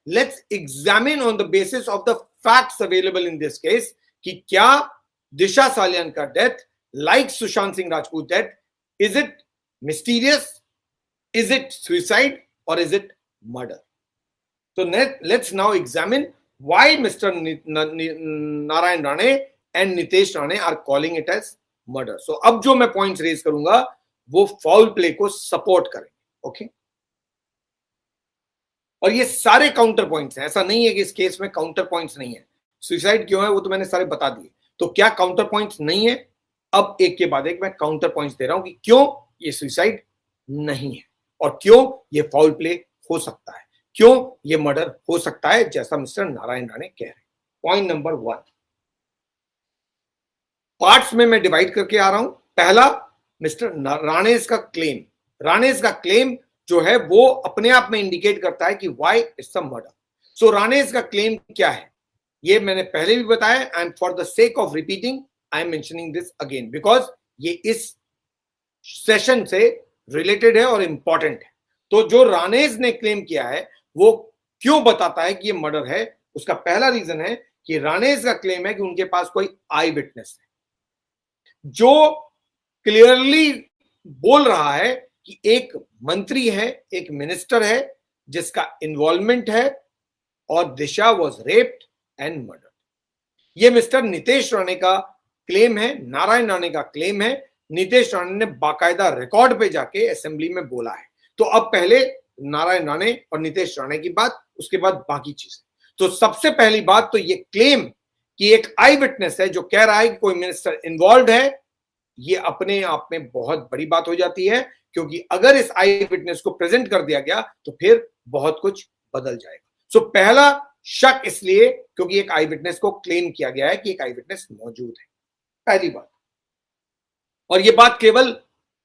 Let's examine on the basis of the facts available in this case कि क्या दिशा सालियान का death like Sushant Singh Rajput death, is it mysterious, is it suicide, or is it murder? So let's now examine why Mr. Narayan Rane and Nitesh Rane are calling it as murder. So अब जो मैं points raise करूंगा वो foul play को support करेंगे, okay? और ये सारे काउंटर पॉइंट्स हैं, ऐसा नहीं है कि इस केस में काउंटर पॉइंट्स नहीं है। सुसाइड क्यों है वो तो मैंने सारे बता दिए, तो क्या काउंटर पॉइंट्स नहीं है? अब एक के बाद एक मैं काउंटर पॉइंट्स दे रहा हूं कि क्यों ये सुसाइड नहीं है और क्यों ये फाउल प्ले हो सकता है, क्यों ये मर्डर हो सकता है, जैसा मिस्टर नारायण राणे कह रहे हैं। पॉइंट नंबर 1, पार्ट्स में मैं डिवाइड करके आ रहा हूं। पहला, मिस्टर राणेज का क्लेम। राणेज का क्लेम जो है वो अपने आप में इंडिकेट करता है कि व्हाई इट्स अ मर्डर। सो राणेज का क्लेम क्या है ये मैंने पहले भी बताया, and for the sake of repeating I am mentioning this again because ये इस सेशन से रिलेटेड है और इंपॉर्टेंट है। तो जो राणेज ने क्लेम किया है वो क्यों बताता है कि ये मर्डर है? उसका पहला रीजन है कि राणेज का क्लेम है कि उनके पास कोई आई विटनेस है जो क्लियरली बोल रहा है कि एक मंत्री है, एक मिनिस्टर है जिसका इन्वॉल्वमेंट है और दिशा वॉज रेप्ड एंड मर्डर। ये मिस्टर नितेश राणे का क्लेम है, नारायण राणे का क्लेम है। नितेश राणे ने बाकायदा रिकॉर्ड पे जाके असेंबली में बोला है। तो अब पहले नारायण राणे और नितेश राणे की बात, उसके बाद बाकी चीजें। तो सबसे पहली बात तो ये क्लेम कि एक आई विटनेस है जो कह रहा है कि कोई मिनिस्टर इन्वॉल्व है, ये अपने आप में बहुत बड़ी बात हो जाती है, क्योंकि अगर इस आई विटनेस को प्रेजेंट कर दिया गया तो फिर बहुत कुछ बदल जाएगा। सो पहला शक इसलिए क्योंकि एक आई विटनेस को क्लेम किया गया है कि एक आई विटनेस मौजूद है, पहली बात। और ये बात केवल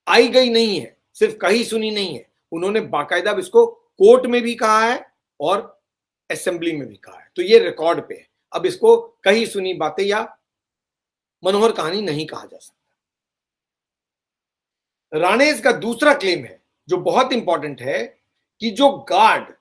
आई गई नहीं है, सिर्फ कही सुनी नहीं है, उन्होंने बाकायदा इसको कोर्ट में भी कहा है और असेंबली में भी कहा है। तो ये रिकॉर्ड पे है। अब इसको कही सुनी बातें या मनोहर कहानी नहीं कहा जा सकता। राणेज का दूसरा क्लेम है जो बहुत इंपॉर्टेंट है कि जो गार्ड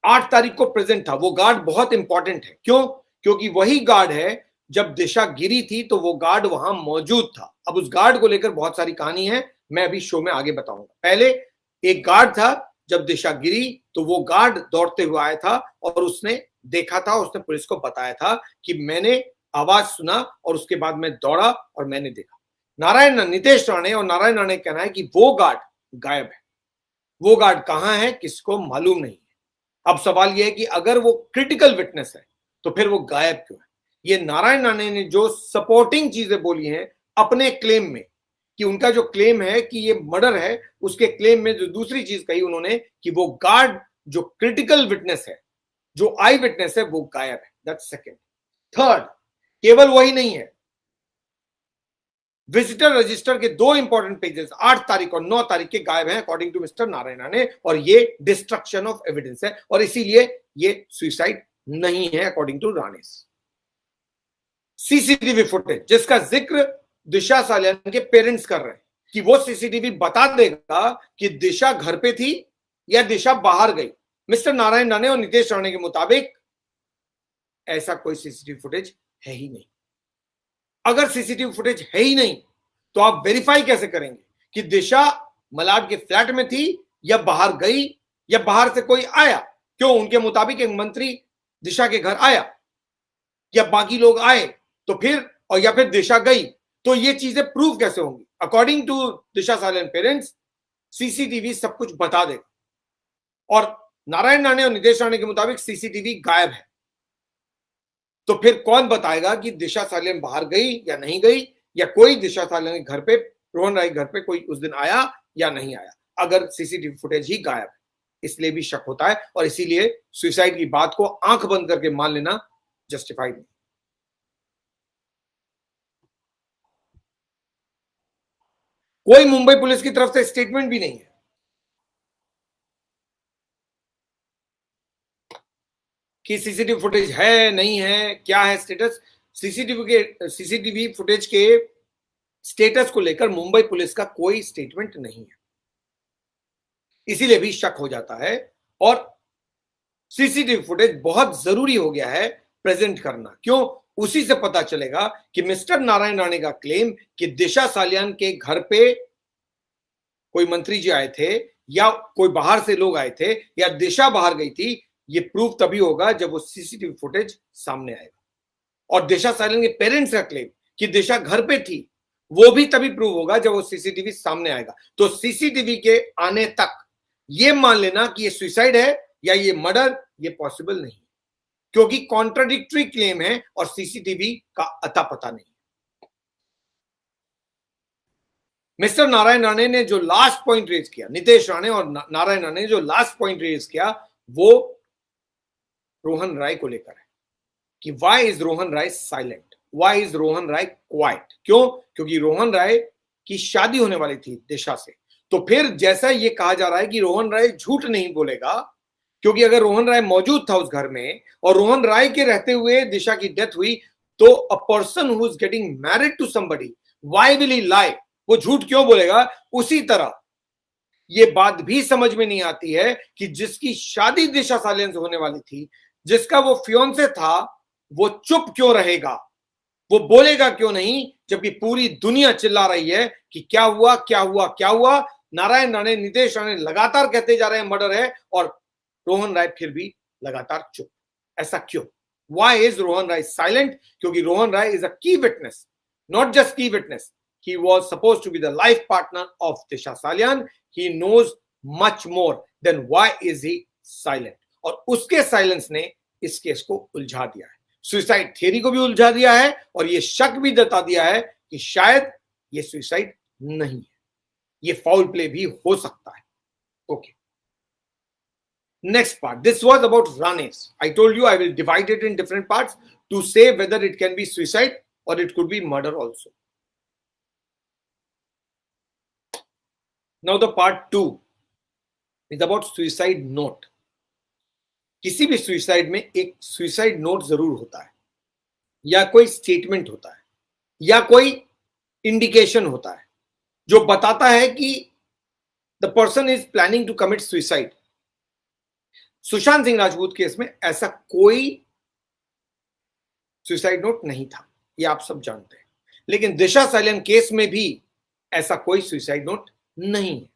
8 तारीख को प्रेजेंट था वो गार्ड बहुत इंपॉर्टेंट है। क्यों? क्योंकि वही गार्ड है जब दिशा गिरी थी तो वो गार्ड वहां मौजूद था। अब उस गार्ड को लेकर बहुत सारी कहानी है, मैं अभी शो में आगे बताऊंगा। पहले एक गार्ड था, जब दिशा गिरी तो वो गार्ड दौड़ते हुए आया था और उसने देखा था, उसने पुलिस को बताया था कि मैंने आवाज सुना और उसके बाद मैं दौड़ा और मैंने देखा। नितेश राणे और नारायण राणे कहना है कि वो गार्ड गायब है। वो गार्ड कहां है किसको मालूम नहीं है। अब सवाल यह है कि अगर वो क्रिटिकल विटनेस है तो फिर वो गायब क्यों है? ये नारायण राणे ने जो सपोर्टिंग चीजें बोली हैं अपने क्लेम में कि उनका जो क्लेम है कि ये मर्डर है, उसके क्लेम में जो दूसरी चीज कही उन्होंने कि वो गार्ड जो क्रिटिकल विटनेस है, जो आई विटनेस है, वो गायब है। That's second. थर्ड, केवल वही नहीं है, विजिटर रजिस्टर के 2 इंपॉर्टेंट पेजेस 8 तारीख और 9 तारीख के गायब हैं according to mister Narayan Rane, और ये डिस्ट्रक्शन ऑफ एविडेंस है और इसीलिए ये सुसाइड नहीं है according to Rane. CCTV footage जिसका जिक्र दिशा सालियान के पेरेंट्स कर रहे हैं कि वो सीसीटीवी बता देगा कि दिशा घर पे थी या दिशा बाहर गई। मिस्टर नारायण राणे और नितेश राणे के मुताबिक ऐसा कोई सीसीटीवी फुटेज है ही नहीं। अगर सीसीटीवी फुटेज है ही नहीं तो आप वेरीफाई कैसे करेंगे कि दिशा मलाड के फ्लैट में थी या बाहर गई या बाहर से कोई आया? क्यों? उनके मुताबिक एक मंत्री दिशा के घर आया या बाकी लोग आए तो फिर, और या फिर दिशा गई, तो ये चीजें प्रूव कैसे होंगी? According to Disha Salian parents CCTV सब कुछ बता देगा और नारायण राणे और नितेश राणे के मुताबिक सीसीटीवी गायब है। तो फिर कौन बताएगा कि दिशा सालियान बाहर गई या नहीं गई, या कोई दिशा सालियान के घर पे, रोहन राय घर पे कोई उस दिन आया या नहीं आया, अगर सीसीटीवी फुटेज ही गायब है? इसलिए भी शक होता है और इसीलिए सुसाइड की बात को आंख बंद करके मान लेना जस्टिफाइड नहीं। कोई मुंबई पुलिस की तरफ से स्टेटमेंट भी नहीं है कि सीसीटीवी फुटेज है नहीं है, क्या है स्टेटस। सीसीटीवी फुटेज के स्टेटस को लेकर मुंबई पुलिस का कोई स्टेटमेंट नहीं है, इसीलिए भी शक हो जाता है। और सीसीटीवी फुटेज बहुत जरूरी हो गया है प्रेजेंट करना। क्यों? उसी से पता चलेगा कि मिस्टर नारायण राणे का क्लेम कि दिशा सालियान के घर पे कोई मंत्री जी आए थे या कोई बाहर से लोग आए थे या दिशा बाहर गई थी, ये प्रूफ तभी होगा जब वो सीसीटीवी फुटेज सामने आएगा। और दिशा सालियान के पेरेंट्स का क्लेम कि दिशा घर पे थी, वो भी तभी प्रूव होगा जब वो सीसीटीवी सामने आएगा। तो सीसीटीवी के आने तक ये मान लेना कि ये सुसाइड है या ये मर्डर, ये पॉसिबल नहीं, क्योंकि कॉन्ट्राडिक्टरी क्लेम है और सीसीटीवी का अता पता नहीं। मिस्टर नारायण राणे ने जो लास्ट पॉइंट रेज किया, नितेश राणे और नारायण राणे ने जो लास्ट पॉइंट रेज किया, वो रोहन राय को लेकर है कि why is Rohan Rai silent, why is Rohan Rai quiet. क्यों? क्योंकि रोहन राय की शादी होने वाली थी दिशा से। तो फिर जैसा ये कहा जा रहा है कि रोहन राय झूठ नहीं बोलेगा, क्योंकि अगर रोहन राय मौजूद था उस घर में और रोहन राय के रहते हुए दिशा की डेथ हुई, तो a person who is getting married to somebody, why will he lie? वो झूठ क्यों बोलेगा? उसी तरह ये बात भी समझ में नहीं आती है कि जिसकी शादी दिशा सालियान से होने वाली थी, जिसका वो फियोंसे था, वो चुप क्यों रहेगा? वो बोलेगा क्यों नहीं, जबकि पूरी दुनिया चिल्ला रही है कि क्या हुआ, क्या हुआ, क्या हुआ। नारायण राणे, नितेश राणे लगातार कहते जा रहे हैं मर्डर है, और रोहन राय फिर भी लगातार चुप। ऐसा क्यों? Why is Rohan Rai silent? क्योंकि Rohan Rai is a key witness, not just key witness, he was supposed to be the life partner of Disha Salian. He knows much more. Then why is he silent? और उसके silence ने इस case को उलझा दिया है, suicide theory को भी उलझा दिया है, और ये शक भी जता दिया है कि शायद ये सुसाइड नहीं है, ये फाउल प्ले भी हो सकता है। Okay, next part. This was about Rane's. I told you I will divide it in different parts to say whether it can be suicide or it could be murder also. Now the part 2 is about suicide note. किसी भी suicide में एक suicide note जरूर होता है, या कोई statement होता है, या कोई इंडिकेशन होता है जो बताता है कि the person is planning to commit suicide. Sushant Singh Rajput case में ऐसा कोई सुसाइड नोट नहीं था, ये आप सब जानते हैं। लेकिन दिशा सालियान केस में भी ऐसा कोई सुसाइड नोट नहीं है।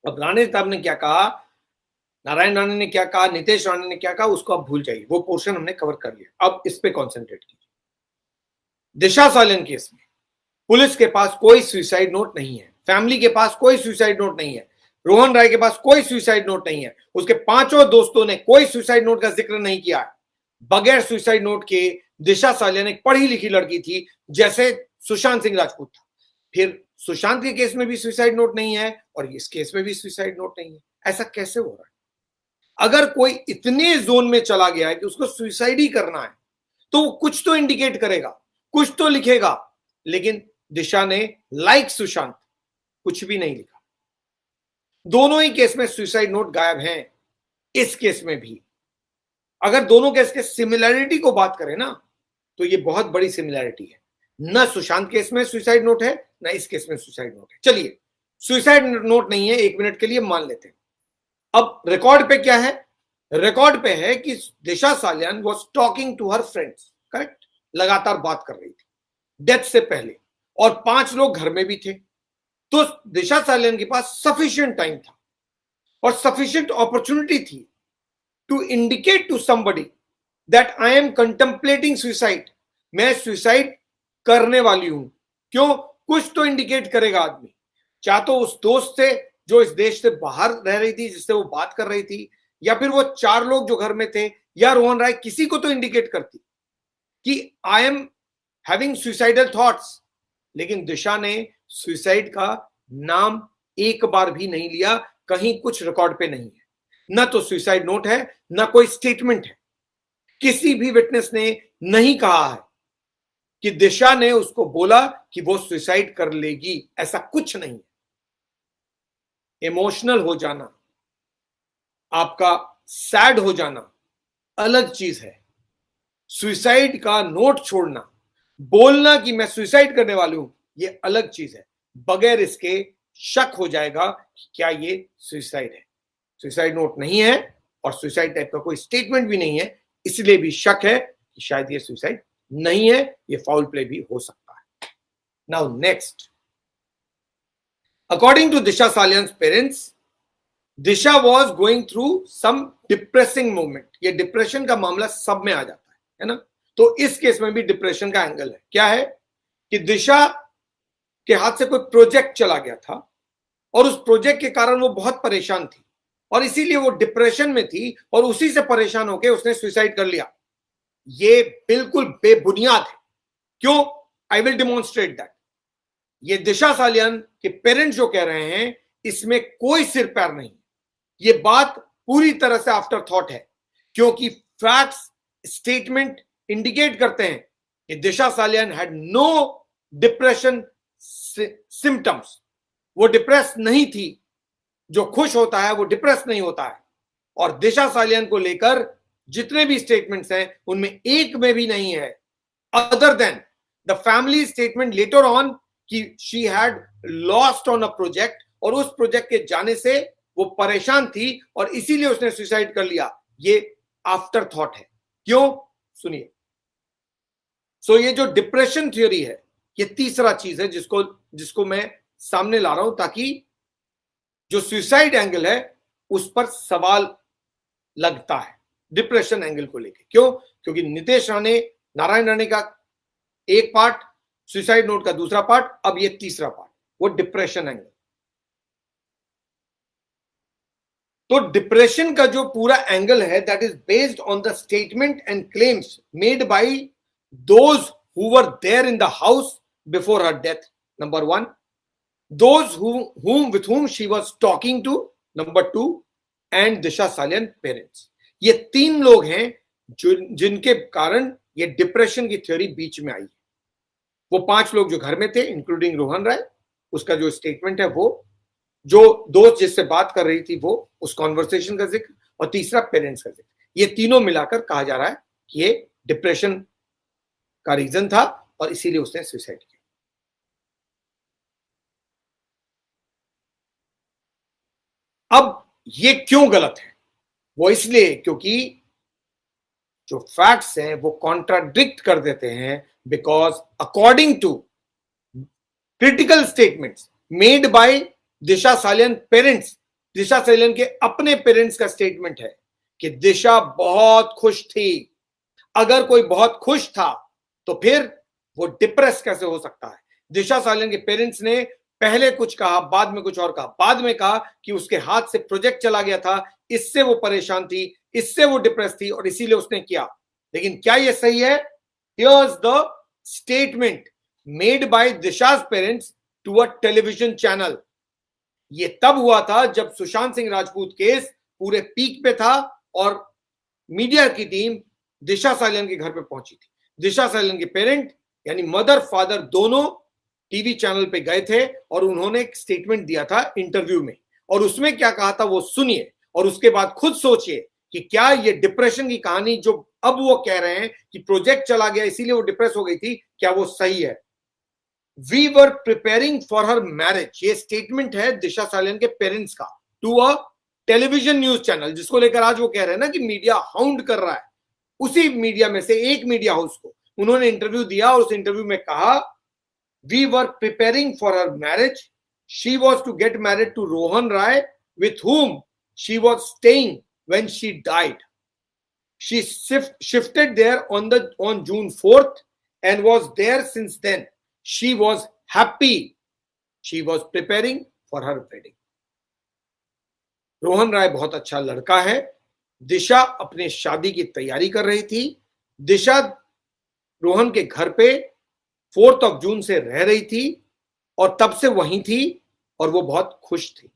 अब राणे साहब ने क्या कहा, नारायण राणे ने क्या कहा, नितेश राणे ने क्या कहा, उसको आप भूल जाइए, वो पोर्शन हमने कवर कर लिया। अब इस पे कॉन्सेंट्रेट कीजिए। दिशा सालियान केस में पुलिस के पास कोई सुसाइड नोट नहीं है, फैमिली के पास कोई सुसाइड नोट नहीं है, रोहन राय के पास कोई सुसाइड नोट नहीं है, उसके पांचों दोस्तों ने कोई सुसाइड नोट का जिक्र नहीं किया। बगैर सुसाइड नोट के दिशा सालियान एक पढ़ी लिखी लड़की थी, जैसे सुशांत सिंह राजपूत था। फिर सुशांत के केस में भी सुसाइड नोट नहीं है और इस केस में भी सुसाइड नोट नहीं है। ऐसा कैसे हो रहा है? अगर कोई इतने जोन में चला गया है कि उसको सुसाइड ही करना है, तो वो कुछ तो इंडिकेट करेगा, कुछ तो लिखेगा। लेकिन दिशा ने लाइक सुशांत कुछ भी नहीं लिखा। दोनों ही केस में सुसाइड नोट गायब हैं। इस केस में भी अगर दोनों केस के सिमिलैरिटी को बात करें ना, तो ये बहुत बड़ी सिमिलैरिटी है। न सुशांत केस में सुसाइड नोट है, ना इस केस में सुसाइड नोट है। चलिए, सुसाइड नोट नहीं है, 1 मिनट के लिए मान लेते हैं। अब रिकॉर्ड पे क्या है? रिकॉर्ड पे है कि Disha Salian was talking to her friends, correct, लगातार बात कर रही थी डेथ से पहले, और 5 लोग घर में भी थे। तो दिशा सालियान के पास सफिशिएंट टाइम था और सफिशिएंट अपॉर्चुनिटी थी to indicate to somebody that I am contemplating suicide, मैं सुसाइड करने वाली हूं। क्यों? कुछ तो इंडिकेट करेगा आदमी, चाहे तो उस दोस्त से जो इस देश से बाहर रह रही थी, जिससे वो बात कर रही थी, या फिर वो 4 लोग जो घर में थे, या रोहन राय, किसी को तो इंडिकेट करती कि I am having suicidal thoughts. लेकिन दिशा ने सुसाइड का नाम एक बार भी नहीं लिया, कहीं कुछ रिकॉर्ड पे नहीं है, ना तो सुसाइड नोट है, ना कोई स्टेटमेंट है। किसी भी विटनेस ने नहीं कहा है कि दिशा ने उसको बोला कि वो सुसाइड कर लेगी, ऐसा कुछ नहीं है। इमोशनल हो जाना, आपका सैड हो जाना अलग चीज है। सुसाइड का नोट छोड़ना, बोलना कि मैं सुसाइड करने वाली हूं, ये अलग चीज है। बगैर इसके शक हो जाएगा कि क्या ये सुसाइड है। सुसाइड नोट नहीं है, और सुसाइड टाइप का कोई स्टेटमेंट भी नहीं है, इसलिए भी शक है कि शायद ये सुसाइड नहीं है, ये फाउल प्ले भी हो सकता है। Now next, according to Disha Salian's parents, Disha was going through some depressing moment. ये डिप्रेशन का मामला सब में आ जाता है ना, तो इस केस में भी डिप्रेशन का एंगल है। क्या है कि दिशा के हाथ से कोई प्रोजेक्ट चला गया था और उस प्रोजेक्ट के कारण वो बहुत परेशान थी और इसीलिए वो डिप्रेशन में थी और उसी से परेशान होकर उसने सुसाइड कर लिया। ये बिल्कुल बेबुनियाद है। क्यों? I will demonstrate that. ये दिशा सालियन के पेरेंट्स जो कह रहे हैं, इसमें कोई सिर पैर नहीं। ये बात पूरी तरह से आफ्टर थॉट है, क्योंकि फैक्ट्स स्टेटमेंट इंडिकेट करते हैं कि Disha Salian had no depression symptoms. वो डिप्रेस नहीं थी। जो खुश होता है वो डिप्रेस नहीं होता है। और दिशा सालियन को लेकर जितने भी स्टेटमेंट्स हैं उनमें एक में भी नहीं है other than the family statement later on कि she had lost on a project और उस प्रोजेक्ट के जाने से वो परेशान थी और इसीलिए उसने सुसाइड कर लिया। ये आफ्टर थॉट है। क्यों? सुनिए। सो ये जो डिप्रेशन थ्योरी है, ये तीसरा चीज है जिसको मैं सामने ला रहा हूं ताकि जो सुसाइड एंगल है उस पर सवाल लगता है डिप्रेशन एंगल को लेकर। क्यों? क्योंकि नितेश राणे, नारायण राणे का एक पार्ट, सुसाइड नोट का दूसरा पार्ट, अब ये तीसरा पार्ट, वो डिप्रेशन एंगल। तो डिप्रेशन का जो पूरा एंगल है that is based on the statement and claims made by those who were there in the house before her death, number 1, those with whom she was talking to, number 2, and Disha Salian parents. ये 3 लोग हैं जिनके कारण ये depression की theory बीच में आई है। वो 5 लोग जो घर में थे इंक्लूडिंग रोहन राय, उसका जो स्टेटमेंट है वो, जो दोस्त जिससे बात कर रही थी वो, उस कॉन्वर्सेशन का जिक्र, और तीसरा पेरेंट्स का जिक्र। ये तीनों मिलाकर कहा जा रहा है कि ये डिप्रेशन का रीजन था और इसीलिए उसने सुसाइड किया। अब ये क्यों गलत है? वो इसलिए क्योंकि जो फैक्ट्स हैं वो कॉन्ट्राडिक्ट कर देते हैं, because according to critical statements made by Disha Salian parents, Disha Salian के अपने पेरेंट्स का स्टेटमेंट है कि दिशा बहुत खुश थी। अगर कोई बहुत खुश था तो फिर वो डिप्रेस कैसे हो सकता है? दिशा सालियन के पेरेंट्स ने पहले कुछ कहा, बाद में कुछ और कहा। बाद में कहा कि उसके हाथ से प्रोजेक्ट चला गया था, इससे वो परेशान थी, इससे वो डिप्रेस थी और इसीलिए उसने किया। लेकिन क्या ये सही है? Here's the statement made by Disha's parents to a television channel. ये तब हुआ था जब सुशांत सिंह राजपूत केस पूरे पीक पे था और मीडिया की टीम दिशा सालियन के घर पे पहुंची थी। दिशा सालियन के पेरेंट यानी मदर फादर दोनों टीवी चैनल पे गए थे और उन्होंने एक स्टेटमेंट दिया था इंटरव्यू में, और उसमें क्या कहा था वो सुनिए और उसके बाद खुद सोचिए कि क्या ये डिप्रेशन की कहानी जो अब वो कह रहे हैं कि प्रोजेक्ट चला गया इसीलिए वो डिप्रेस हो गई थी, क्या वो सही है? We were preparing for her marriage, ये स्टेटमेंट है दिशा सालियन के पेरेंट्स का to a television news channel, जिसको लेकर आज वो कह रहे हैं ना कि मीडिया हाउंड कर रहा है। उसी मीडिया में से एक मीडिया हाउस को उन्होंने इंटरव्यू दिया और उस इंटरव्यू में कहा, we were preparing for her marriage. She was to get married to Rohan Rai, with whom she was staying when she died. She shifted there on June 4th and was there since then. She was happy. She was preparing for her wedding. Rohan राय बहुत अच्छा लड़का है। दिशा अपने शादी की तैयारी कर रही थी। दिशा रोहन के घर पे 4 जून से रह रही थी और तब से वहीं थी और वो बहुत खुश थी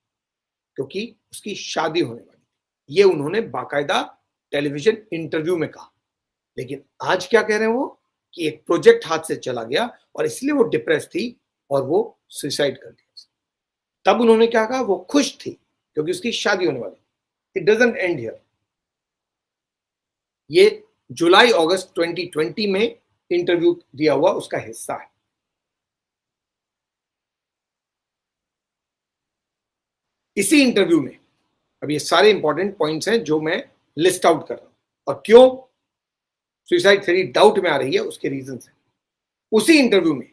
क्योंकि उसकी शादी होने वाली थी। ये उन्होंने बाकायदा टेलीविजन इंटरव्यू में कहा। लेकिन आज क्या कह रहे हैं वो कि एक प्रोजेक्ट हाथ से चला गया और इसलिए वो डिप्रेस थी और वो सुसाइड कर दिया। तब उन्होंने क्या कहा? वो खुश थी क्योंकि उसकी शादी होने वाली। It doesn't and here. ये जुलाई अगस्त 2020 में इंटरव्यू दिया हुआ उसका हिस्सा है। इसी इंटरव्यू में अब ये सारे इंपॉर्टेंट पॉइंट्स हैं जो मैं लिस्ट आउट कर रहा हूं। और क्यों सुसाइड थ्योरी डाउट में आ रही है, उसके रीजन है। उसी इंटरव्यू में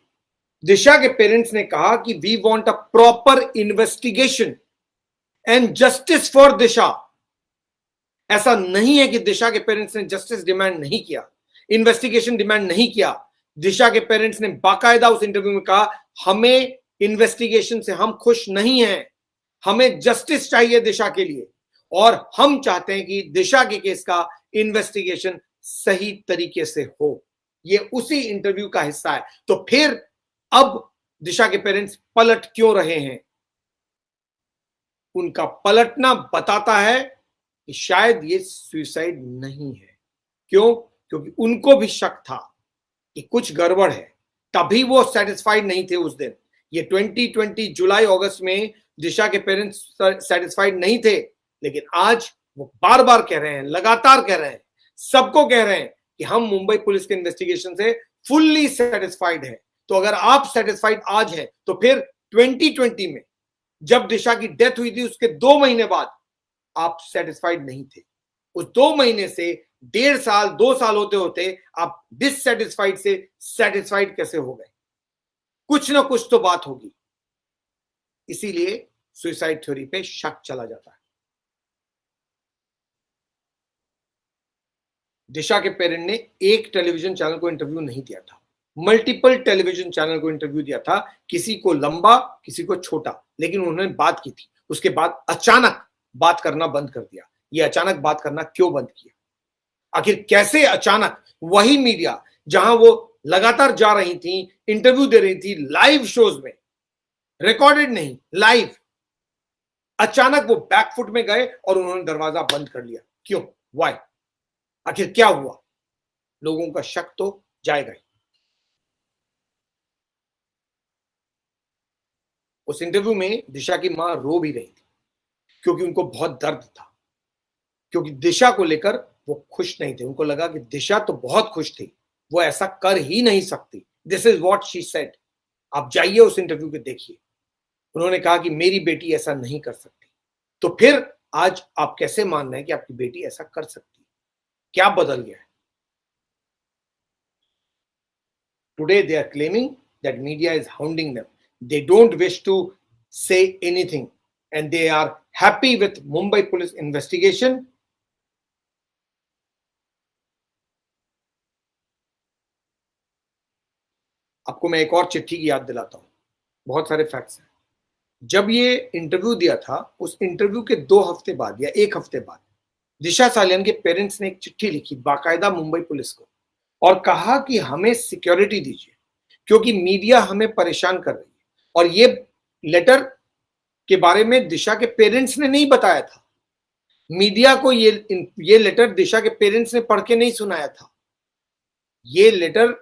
दिशा के पेरेंट्स ने कहा कि we want a proper investigation and justice for Disha. ऐसा नहीं है कि दिशा के पेरेंट्स ने जस्टिस डिमांड नहीं किया, इन्वेस्टिगेशन डिमांड नहीं किया। दिशा के पेरेंट्स ने बाकायदा उस इंटरव्यू में कहा हमें इन्वेस्टिगेशन से हम खुश नहीं हैं, हमें जस्टिस चाहिए दिशा के लिए, और हम चाहते हैं कि दिशा के केस का इन्वेस्टिगेशन सही तरीके से हो। ये उसी इंटरव्यू का हिस्सा है। तो फिर अब दिशा के पेरेंट्स पलट क्यों रहे हैं? उनका पलटना बताता है कि शायद ये सुसाइड नहीं है। क्यों? क्योंकि उनको भी शक था कि कुछ गड़बड़ है, तभी वो सेटिस्फाइड नहीं थे उस दिन। ये 2020 जुलाई अगस्त में दिशा के पेरेंट्स सेटिस्फाइड नहीं थे, लेकिन आज वो बार बार कह रहे हैं, लगातार कह रहे हैं, सबको कह रहे हैं कि हम मुंबई पुलिस के इन्वेस्टिगेशन से फुल्ली सेटिस्फाइड है। तो अगर आप सेटिस्फाइड आज हैं, तो फिर 2020 में जब दिशा की डेथ हुई थी उसके 2 महीने बाद आप सेटिस्फाइड नहीं थे। उस 2 महीने से 1.5 साल 2 साल होते होते आप डिससेटिस्फाइड से सेटिस्फाइड कैसे हो गए? कुछ ना कुछ तो बात होगी। इसीलिए सुसाइड थ्योरी पे शक चला जाता है। दिशा के पेरेंट ने एक टेलीविजन चैनल को इंटरव्यू नहीं दिया था, मल्टीपल टेलीविजन चैनल को इंटरव्यू दिया था, किसी को लंबा किसी को छोटा, लेकिन उन्होंने बात की थी। उसके बाद अचानक बात करना बंद कर दिया। ये अचानक बात करना क्यों बंद किया? आखिर कैसे अचानक वही मीडिया जहां वो लगातार जा रही थी, इंटरव्यू दे रही थी लाइव शोज में, रिकॉर्डेड नहीं लाइव, अचानक वो बैकफुट में गए और उन्होंने दरवाजा बंद कर लिया? क्यों? वाई? आखिर क्या हुआ? लोगों का शक तो जाएगा ही। उस इंटरव्यू में दिशा की मां रो भी रही थी क्योंकि उनको बहुत दर्द था, क्योंकि दिशा को लेकर वो खुश नहीं थे। उनको लगा कि दिशा तो बहुत खुश थी, वो ऐसा कर ही नहीं सकती। This is what she said. आप जाइए उस इंटरव्यू को देखिए। उन्होंने कहा कि मेरी बेटी ऐसा नहीं कर सकती। तो फिर आज आप कैसे मान रहे हैं कि आपकी बेटी ऐसा कर सकती है? क्या बदल गया है? Today they are claiming that media is hounding them. They don't wish to say anything and they are happy with Mumbai police investigation. आपको मैं एक और चिट्ठी की याद दिलाता हूं, बहुत सारे फैक्ट्स हैं। जब ये इंटरव्यू दिया था, उस इंटरव्यू के 2 हफ्ते बाद या 1 हफ्ते बाद दिशा सालियान के पेरेंट्स ने एक चिट्ठी लिखी बाकायदा मुंबई पुलिस को और कहा कि हमें सिक्योरिटी दीजिए क्योंकि मीडिया हमें परेशान कर रही है। और ये लेटर के बारे में दिशा के पेरेंट्स ने नहीं बताया था। मीडिया को ये लेटर दिशा के पेरेंट्स ने पढ़ के नहीं सुनाया था। ये लेटर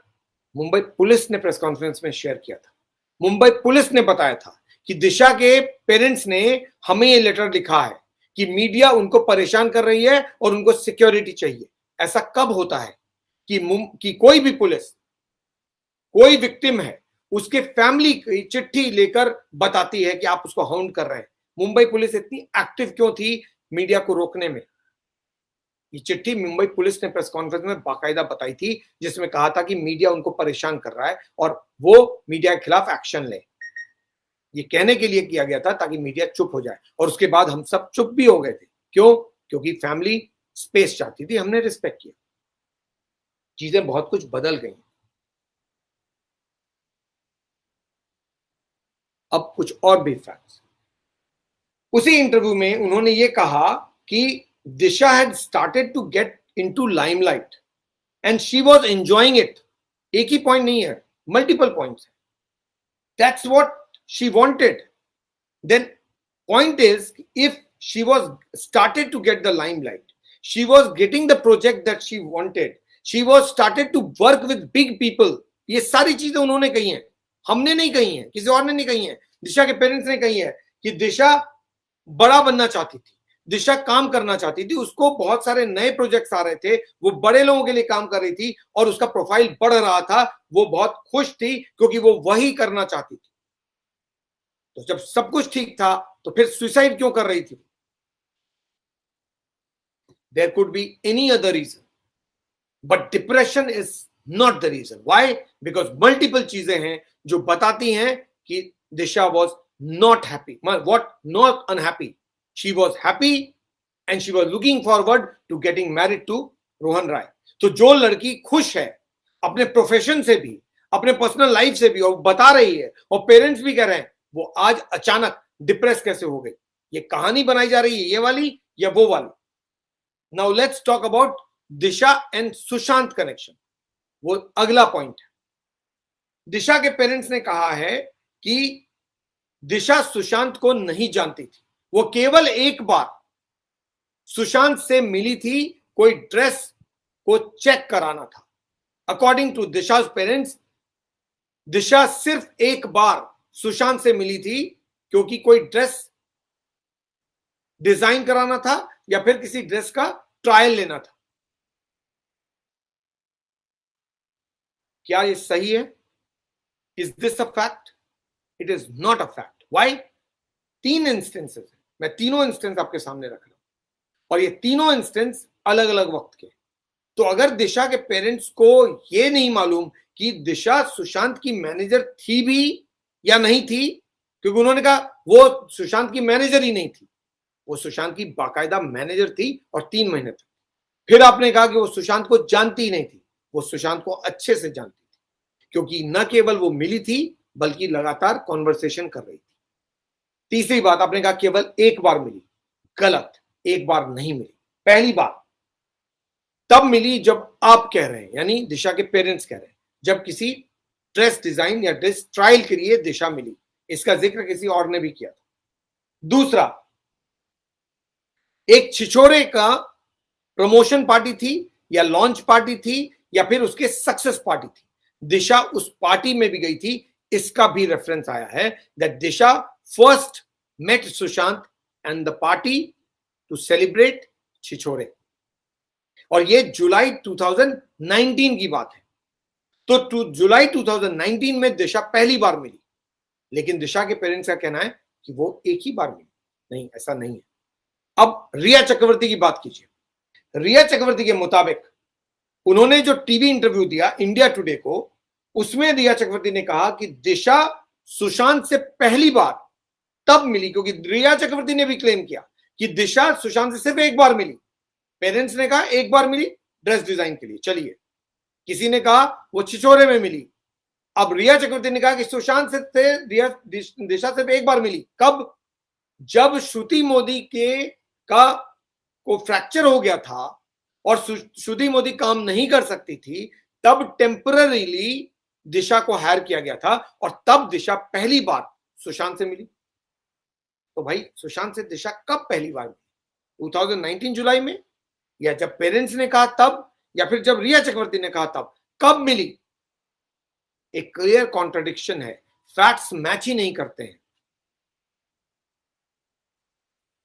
मुंबई पुलिस ने प्रेस कॉन्फ्रेंस में शेयर किया था। मुंबई पुलिस ने बताया था कि दिशा के पेरेंट्स ने हमें ये लेटर लिखा है कि मीडिया उनको परेशान कर रही है और उनको सिक्योरिटी चाहिए। ऐसा कब होता है कि कोई भी पुलिस, कोई विक्टिम है, उसके फैमिली की चिट्ठी लेकर बताती है कि आप उसको हाउंड कर रहे हैं? मुंबई पुलिस इतनी एक्टिव क्यों थी मीडिया को रोकने में? ये चिट्ठी मुंबई पुलिस ने प्रेस कॉन्फ्रेंस में बाकायदा बताई थी, जिसमें कहा था कि मीडिया उनको परेशान कर रहा है और वो मीडिया के खिलाफ एक्शन ले। ये कहने के लिए किया गया था ताकि मीडिया चुप हो जाए, और उसके बाद हम सब चुप भी हो गए थे। क्यों? क्योंकि फैमिली स्पेस चाहती थी, हमने रिस्पेक्ट किया। चीजें बहुत कुछ बदल गई। अब कुछ और भी फैक्ट्स। उसी इंटरव्यू में उन्होंने ये कहा कि Disha had started to get into limelight and she was enjoying it. एक ही पॉइंट नहीं है, मल्टीपल पॉइंट्स है। That's what she wanted. Then point is, if she was started to get the limelight, she was getting the project that she wanted, she was started to work with big people. ये सारी चीजें उन्होंने कही हैं, हमने नहीं कही हैं, किसी और ने नहीं कही हैं। दिशा के पेरेंट्स ने कही है कि दिशा बड़ा बनना चाहती थी, दिशा काम करना चाहती थी, उसको बहुत सारे नए प्रोजेक्ट्स आ रहे थे, वो बड़े लोगों के लिए काम कर रही थी और उसका प्रोफाइल बढ़ रहा था। वो बहुत खुश थी क्योंकि वो वही करना चाहती थी। तो जब सब कुछ ठीक था तो फिर सुसाइड क्यों कर रही थी? There could be any other reason, but depression is not the reason. Why? Because multiple चीजें हैं जो बताती हैं कि Disha was not happy. What? Not unhappy. She was happy and she was looking forward to getting married to Rohan Rai. तो जो लड़की खुश है अपने प्रोफेशन से भी, अपने पर्सनल लाइफ से भी, और बता रही है और पेरेंट्स भी कह रहे हैं, वो आज अचानक डिप्रेस कैसे हो गई? ये कहानी बनाई जा रही है, ये वाली या वो वाली? Now let's talk about Disha and Sushant connection. वो अगला पॉइंट है. दिशा के पेरेंट्स ने कहा है कि दिशा सुशांत को नहीं जानती थी. वो केवल एक बार सुशांत से मिली थी, कोई ड्रेस को चेक कराना था. अकॉर्डिंग टू दिशा's पेरेंट्स, दिशा सिर्फ एक बार सुशांत से मिली थी क्योंकि कोई ड्रेस डिजाइन कराना था या फिर किसी ड्रेस का ट्रायल लेना था. क्या ये सही है? Is this a fact? It is not a fact. Why? 3 instances है. मैं तीनों इंस्टेंस आपके सामने रख रहा हूं और ये तीनों इंस्टेंस अलग अलग वक्त के. तो अगर दिशा के पेरेंट्स को ये नहीं मालूम कि दिशा सुशांत की मैनेजर थी भी या नहीं थी, क्योंकि उन्होंने कहा वो सुशांत की मैनेजर ही नहीं थी, वो सुशांत की बाकायदा मैनेजर थी और 3 महीने तक. फिर आपने कहा कि वो सुशांत को जानती ही नहीं थी. वो सुशांत को अच्छे से जानती थी, क्योंकि न केवल वो मिली थी बल्कि लगातार कॉन्वर्सेशन कर रही थी. तीसरी बात, आपने कहा केवल एक बार मिली. गलत. एक बार नहीं मिली. पहली बार तब मिली जब आप कह रहे हैं, यानी दिशा के पेरेंट्स कह रहे हैं, जब किसी ड्रेस डिजाइन या ड्रेस ट्रायल के लिए दिशा मिली. इसका जिक्र किसी और ने भी किया था. दूसरा, एक छिछोरे का प्रमोशन पार्टी थी या लॉन्च पार्टी थी या फिर उसके सक्सेस पार्टी थी. दिशा उस पार्टी में भी गई थी. इसका भी रेफरेंस आया है that Disha first met Sushant and the party to celebrate Chhichhore. और ये जुलाई 2019 की बात है. तो जुलाई 2019 में दिशा पहली बार मिली. लेकिन दिशा के पेरेंट्स का कहना है कि वो एक ही बार मिली. नहीं, ऐसा नहीं है. अब रिया चक्रवर्ती की बात कीजिए. रिया चक्रवर्ती के मुताबिक उन्होंने जो टीवी इंटरव्यू दिया इंडिया टुडे को, उसमें रिया चक्रवर्ती ने कहा कि दिशा सुशांत से पहली बार तब मिली, क्योंकि रिया चक्रवर्ती ने भी क्लेम किया कि दिशा सुशांत से सिर्फ एक बार मिली. पेरेंट्स ने कहा एक बार मिली ड्रेस डिजाइन के लिए, चलिए. किसी ने कहा वो छिछोरे में मिली. अब रिया चक्रवर्ती ने कहा कि सुशांत से दिशा सिर्फ एक बार मिली. कब? जब श्रुति मोदी को फ्रैक्चर हो गया था और श्रुति मोदी काम नहीं कर सकती थी, तब टेम्पररीली दिशा को हायर किया गया था और तब दिशा पहली बार सुशांत से मिली. तो भाई, सुशांत से दिशा कब पहली बार मिली? 2019 जुलाई में, या जब पेरेंट्स ने कहा तब, या फिर जब रिया चक्रवर्ती ने कहा तब? कब मिली? एक क्लियर कॉन्ट्रडिक्शन है. फैक्ट्स मैच ही नहीं करते हैं.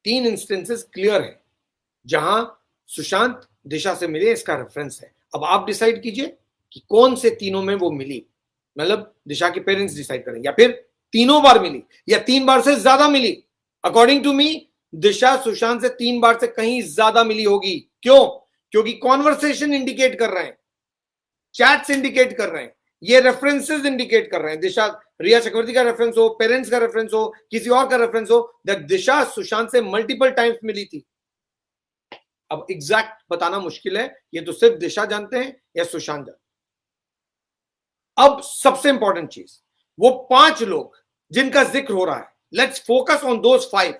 3 इंस्टेंसेस क्लियर है जहां सुशांत दिशा से मिले, इसका रेफरेंस है. अब आप डिसाइड कीजिए कि कौन से तीनों में वो मिली. मतलब दिशा के पेरेंट्स डिसाइड करें, या फिर तीनों बार मिली या 3 बार से ज्यादा मिली. अकॉर्डिंग टू मी, दिशा सुशांत से 3 बार से कहीं ज्यादा मिली होगी. क्यों? क्योंकि कॉन्वर्सेशन इंडिकेट कर रहे हैं, चैट्स इंडिकेट कर रहे हैं, ये रेफरेंसेस इंडिकेट कर रहे हैं. दिशा, रिया चक्रवर्ती का रेफरेंस हो, पेरेंट्स का रेफरेंस हो, किसी और का रेफरेंस हो, दैट दिशा सुशांत से मल्टीपल टाइम्स मिली थी. अब एग्जैक्ट बताना मुश्किल है, ये तो सिर्फ दिशा जानते हैं या सुशांत जानते हैं. अब सबसे इंपॉर्टेंट चीज, वो 5 लोग जिनका जिक्र हो रहा है, लेट्स फोकस ऑन दोस 5.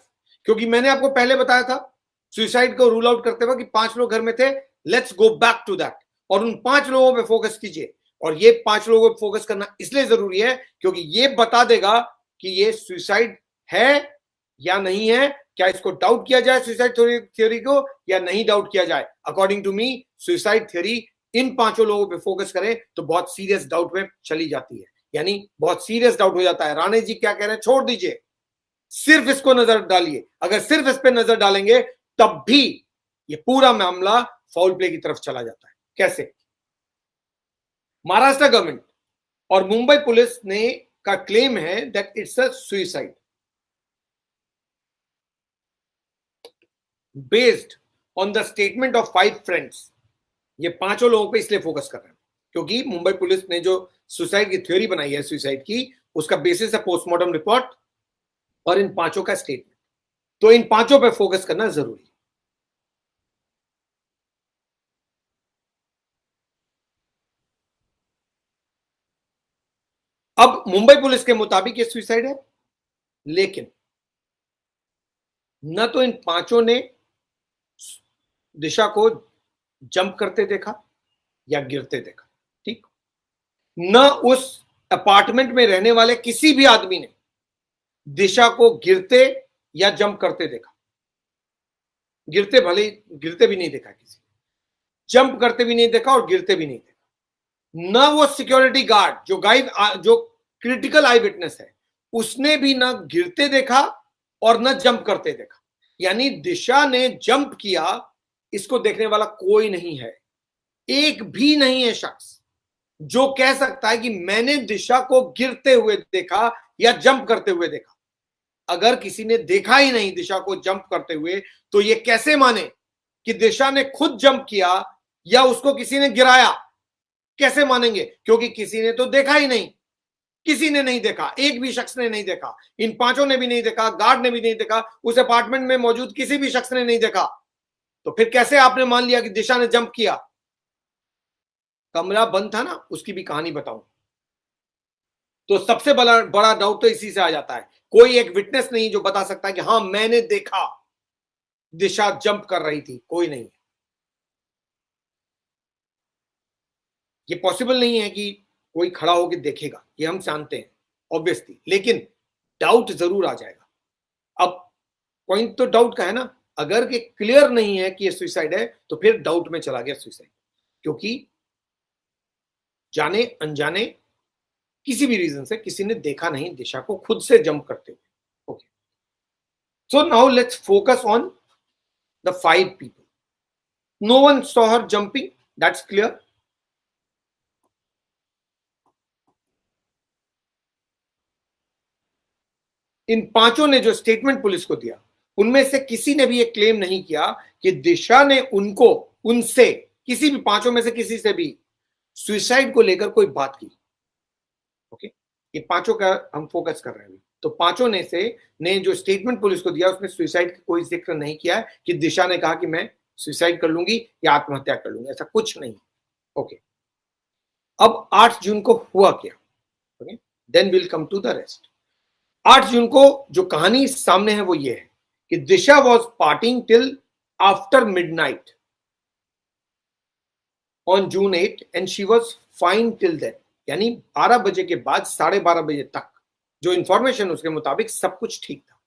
क्योंकि मैंने आपको पहले बताया था सुसाइड को रूल आउट करते हुए कि 5 लोग घर में थे. Let's go back to that और उन 5 लोगों पे फोकस कीजिए. और ये 5 लोगों पे फोकस करना इसलिए जरूरी है क्योंकि ये बता देगा कि ये सुसाइड है या नहीं है. क्या इसको डाउट किया जाए सुसाइड थ्योरी को या नहीं डाउट किया जाए? According to me, suicide theory इन 5 लोगों पे फोकस करें तो बहुत सीरियस डाउट में चली जाती है. यानी बहुत सीरियस डाउट हो जाता है. राणे जी क्या कह रहे हैं छोड़ दीजिए, सिर्फ इसको नजर डालिए. अगर सिर्फ इस पे नजर डालेंगे तब भी ये पूरा मामला फाउल प्ले की तरफ चला जाता है. कैसे? महाराष्ट्र गवर्नमेंट और मुंबई पुलिस ने का क्लेम है that it's a suicide based on the statement of 5 friends. ये पांचों लोगों पे इसलिए फोकस कर रहे हैं क्योंकि मुंबई पुलिस ने जो सुसाइड की थ्योरी बनाई है सुसाइड की, उसका बेसिस है पोस्टमार्टम रिपोर्ट और इन पांचों का स्टेटमेंट। तो इन पांचों पे फोकस करना जरूरी है। अब मुंबई पुलिस के मुताबिक ये सुसाइड है, लेकिन न तो इन पांचों ने दिशा को जंप करते देखा या गिरते देखा, ठीक, न उस अपार्टमेंट में रहने वाले किसी भी आदमी ने दिशा को गिरते या जंप करते देखा। गिरते भले गिरते भी नहीं देखा, किसी जंप करते भी नहीं देखा और गिरते भी नहीं देखा। न वो सिक्योरिटी गार्ड जो क्रिटिकल आई विटनेस है, उसने भी न गिरते देखा और न जंप करते देखा। यानी दिशा ने जंप किया, इसको देखने वाला कोई नहीं है, एक भी नहीं है शख्स जो कह सकता है कि मैंने दिशा को गिरते हुए देखा या जंप करते हुए देखा। अगर किसी ने देखा ही नहीं दिशा को जंप करते हुए, तो ये कैसे माने कि दिशा ने खुद जंप किया या उसको किसी ने गिराया? कैसे मानेंगे? क्योंकि किसी ने तो देखा ही नहीं, किसी ने नहीं देखा, एक भी शख्स ने नहीं देखा, इन पांचों ने भी नहीं देखा, गार्ड ने भी नहीं देखा, उस अपार्टमेंट में मौजूद किसी भी शख्स ने नहीं देखा। तो फिर कैसे आपने मान लिया कि दिशा ने जंप किया? कमरा बंद था ना, उसकी भी कहानी बताऊं। तो सबसे बड़ा डाउट तो इसी से आ जाता है। कोई एक विटनेस नहीं जो बता सकता है कि हां मैंने देखा दिशा जंप कर रही थी, कोई नहीं। ये पॉसिबल नहीं है कि कोई खड़ा होकर देखेगा, ये हम जानते हैं ऑब्वियसली, लेकिन डाउट जरूर आ जाएगा। अब पॉइंट तो डाउट का है ना, अगर ये क्लियर नहीं है कि ये सुसाइड है तो फिर डाउट में चला गया सुसाइड, क्योंकि जाने अनजाने किसी भी रीजन से किसी ने देखा नहीं दिशा को खुद से जंप करते हुए। Okay, so now let's focus on the 5 people. No one saw her jumping, that's clear. इन पांचों ने जो स्टेटमेंट पुलिस को दिया, उनमें से किसी ने भी ये क्लेम नहीं किया कि दिशा ने उनसे किसी भी पांचों में से किसी से भी सुसाइड को लेकर कोई बात की। ओके, ये पांचों का हम फोकस कर रहे हैं। तो पांचों ने जो स्टेटमेंट पुलिस को दिया उसमें सुसाइड का कोई जिक्र नहीं किया है कि दिशा ने कहा कि मैं सुसाइड कर लूंगी या आत्महत्या कर लूंगी, ऐसा कुछ नहीं। ओके, अब 8 जून को हुआ क्या? Okay, then will come to the rest. 8 जून को जो कहानी सामने है वो ये है कि Disha was partying till after midnight on June 8 and she was fine till then. यानी 12 बजे के बाद 12:30 बजे तक जो इंफॉर्मेशन उसके मुताबिक सब कुछ ठीक था।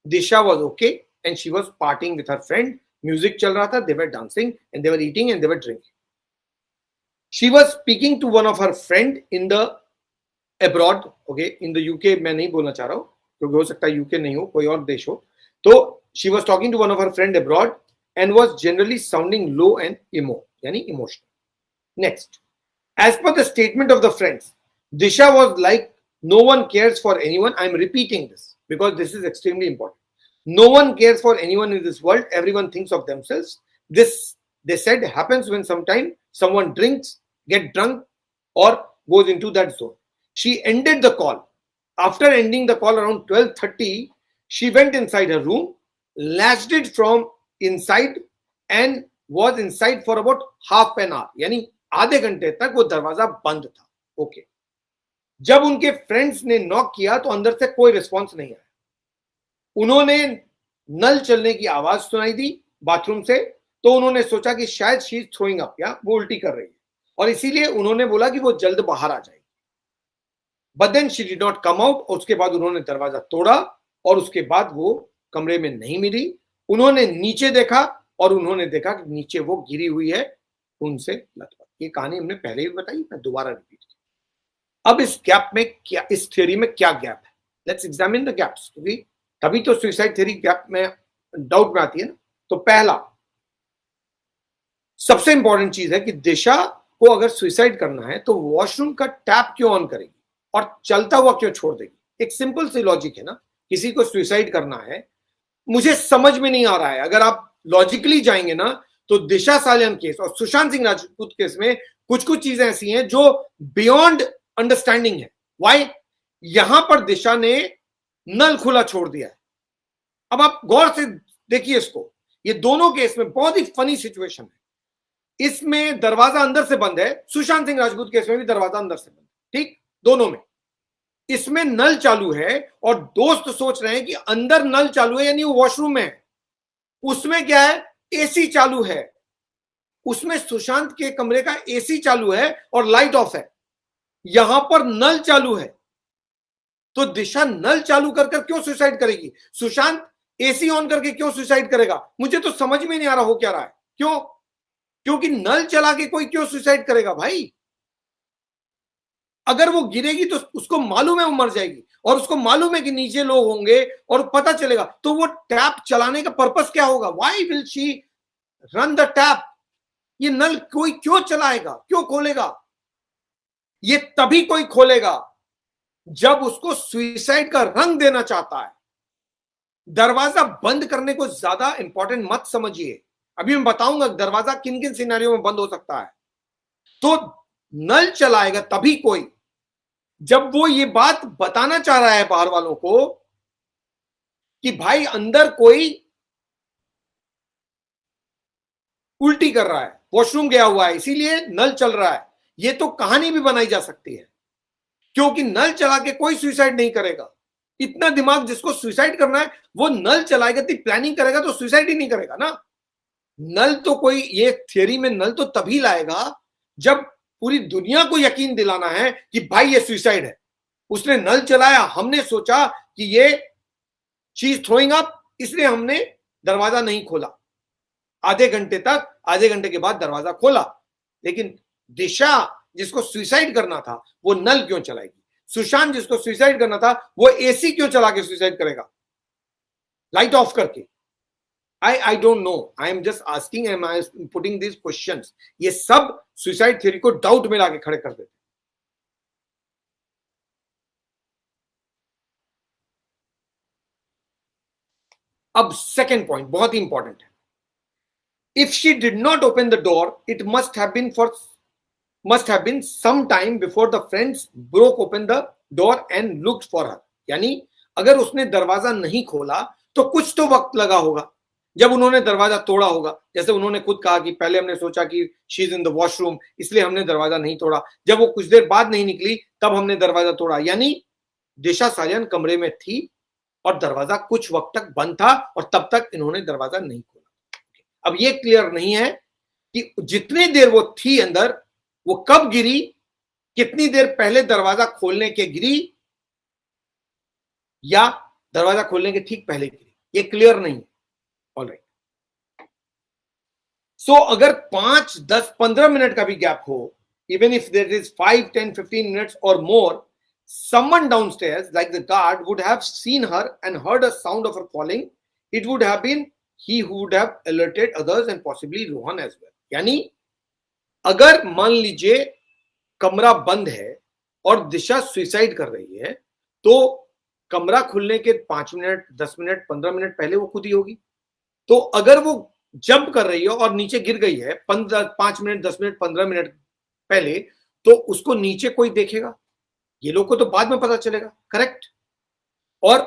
Disha was okay and she was partying with her friend, music चल रहा था, they were dancing and they were eating and they were drinking. She was speaking to one of her friend in the abroad. Okay, in the UK मैं नहीं बोलना चाह रहा हूं क्योंकि हो सकता है यूके नहीं हो, कोई और देश हो। तो she was talking to one of her friend abroad and was generally sounding low and यानी emotional. Next, as per the statement of the friends, Disha was like, no one cares for anyone. I'm repeating this because this is extremely important. No one cares for anyone in this world. Everyone thinks of themselves. This, they said, happens when sometime someone drinks, get drunk, or goes into that zone. She ended the call. After ending the call around 12:30, she went inside her room, latched it from inside, and was inside for about half an hour. यानी आधे घंटे तक वो दरवाजा बंद था। Okay, जब उनके फ्रेंड्स ने नॉक किया तो अंदर से कोई रिस्पॉन्स नहीं आया। उन्होंने नल चलने की आवाज सुनाई दी बाथरूम से, तो उन्होंने सोचा कि शायद शी इज थ्रोइंग अप या वो उल्टी कर रही है, और इसीलिए उन्होंने बोला कि वो जल्द बाहर आ जाएगी। But then she did not come out. उसके बाद उन्होंने दरवाजा तोड़ा और उसके बाद वो कमरे में नहीं मिली। उन्होंने नीचे देखा और उन्होंने देखा कि नीचे वो गिरी हुई है, उनसे लथपथ। ये कहानी हमने पहले भी बताई, मैं दोबारा रिपीट किया। अब इस गैप में क्या, इस थ्योरी में क्या गैप है? लेट्स एग्जामिन द गैप्स, क्योंकि तभी तो सुसाइड थ्योरी गैप में डाउट में आती है ना। तो पहला सबसे इंपॉर्टेंट चीज है कि दिशा को अगर सुसाइड करना है तो वॉशरूम का टैप क्यों ऑन करेगी और चलता हुआ क्यों छोड़ देगी? एक सिंपल सी लॉजिक है ना। किसी को सुसाइड करना है, मुझे समझ में नहीं आ रहा है, अगर आप लॉजिकली जाएंगे ना तो दिशा सालियान केस और सुशांत सिंह राजपूत केस में कुछ कुछ चीजें ऐसी हैं जो बियॉन्ड अंडरस्टैंडिंग है। वाई? यहां पर दिशा ने नल खुला छोड़ दिया है। अब आप गौर से देखिए इसको, ये दोनों केस में बहुत ही फनी सिचुएशन है। इसमें दरवाजा अंदर से बंद है, सुशांत सिंह राजपूत केस में भी दरवाजा अंदर से बंद है, ठीक, दोनों में। इसमें नल चालू है और दोस्त सोच रहे हैं कि अंदर नल चालू है यानी वो वॉशरूम में है। उसमें क्या है? एसी चालू है। उसमें सुशांत के कमरे का एसी चालू है और लाइट ऑफ है। यहां पर नल चालू है, तो दिशा नल चालू कर क्यों सुसाइड करेगी? सुशांत एसी ऑन करके क्यों सुसाइड करेगा? मुझे तो समझ में नहीं आ रहा हो क्या रहा है। क्यों? क्योंकि नल चला के कोई क्यों सुसाइड करेगा भाई? अगर वो गिरेगी तो उसको मालूम है वो मर जाएगी, और उसको मालूम है कि नीचे लोग होंगे और पता चलेगा, तो वो टैप चलाने का पर्पस क्या होगा? Why will she run the tap? ये नल कोई क्यों चलाएगा, क्यों खोलेगा? ये तभी कोई खोलेगा जब उसको सुसाइड का रंग देना चाहता है। दरवाजा बंद करने को ज्यादा इंपॉर्टेंट मत समझिए। अभी मैं बताऊंगा दरवाजा किन किन सिनेरियो में बंद हो सकता है। तो नल चलाएगा तभी कोई जब वो ये बात बताना चाह रहा है बाहर वालों को कि भाई अंदर कोई उल्टी कर रहा है, वॉशरूम गया हुआ है, इसीलिए नल चल रहा है। ये तो कहानी भी बनाई जा सकती है, क्योंकि नल चला के कोई सुसाइड नहीं करेगा। इतना दिमाग जिसको सुसाइड करना है वो नल चलाएगा, तो प्लानिंग करेगा तो सुसाइड ही नहीं करेगा ना। नल तो कोई, ये थियरी में नल तो तभी लाएगा जब पूरी दुनिया को यकीन दिलाना है कि भाई ये सुसाइड है। उसने नल चलाया, हमने सोचा कि ये चीज थ्रोइंग अप, इसलिए हमने दरवाजा नहीं खोला। आधे घंटे तक, आधे घंटे के बाद दरवाजा खोला। लेकिन दिशा जिसको सुसाइड करना था वो नल क्यों चलाएगी? सुशांत जिसको सुसाइड करना था वो एसी क्यों चला के सुसाइड करेगा, लाइट ऑफ करके? I don't know. I am just asking, am I putting these questions? ये सब सुसाइड थ्योरी को डाउट में लाके खड़े कर देते। अब सेकेंड पॉइंट बहुत ही इंपॉर्टेंट है। If she did not open the door, it must have been some time before the friends broke open the door and looked for her. यानी अगर उसने दरवाजा नहीं खोला तो कुछ तो वक्त लगा होगा जब उन्होंने दरवाजा तोड़ा होगा। जैसे उन्होंने खुद कहा कि पहले हमने सोचा कि she is in the washroom, इसलिए हमने दरवाजा नहीं तोड़ा। जब वो कुछ देर बाद नहीं निकली तब हमने दरवाजा तोड़ा। यानी दिशा सालियान कमरे में थी और दरवाजा कुछ वक्त तक बंद था और तब तक इन्होंने दरवाजा नहीं खोला। अब ये क्लियर नहीं है कि जितनी देर वो थी अंदर वो कब गिरी, कितनी देर पहले दरवाजा खोलने के गिरी या दरवाजा खोलने के ठीक पहले गिरी, ये क्लियर नहीं है। ऑलराइट, सो अगर 5, 10, 15 मिनट का भी गैप हो, even if there is 5, 10, 15 minutes और more, someone downstairs like the guard would have seen her and heard a sound of her falling. It would have been he who would have alerted others and possibly Rohan as well. यानी अगर मान लीजिए कमरा बंद है और दिशा suicide कर रही है तो कमरा खुलने के 5 मिनट, 10 मिनट, 15 मिनट पहले वो खुद ही होगी। तो अगर वो जंप कर रही है और नीचे गिर गई है 5 मिनट, 10 मिनट, 15 मिनट पहले, तो उसको नीचे कोई देखेगा? ये लोग को तो बाद में पता चलेगा, करेक्ट? और